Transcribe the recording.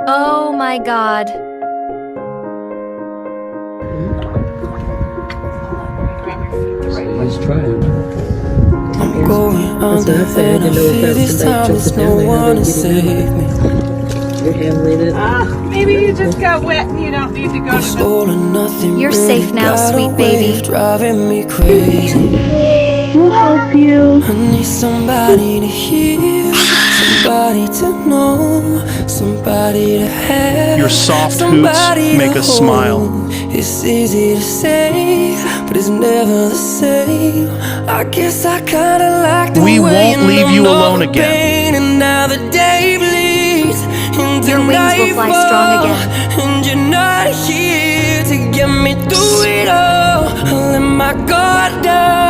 Oh my god. He's trying. I'm going under That's what I and I didn't know if fear that was this somebody time there's jumping no down there. one to They save didn't me. You're handling it. Maybe you just got wet and you don't need to go It's to the... all or nothing. You're really safe now, got a sweet way baby. of driving me crazy. We'll help you. I need somebody to hear, somebody to know, somebody to have. Your soft hoots somebody make to us smile. hold. It's easy to say, but it's never the same. I guess I kinda like the We way won't leave you alone again. pain, and now the day bleeds into Your wings will fly strong again. and you're not here to get me through it all. I let my guard down.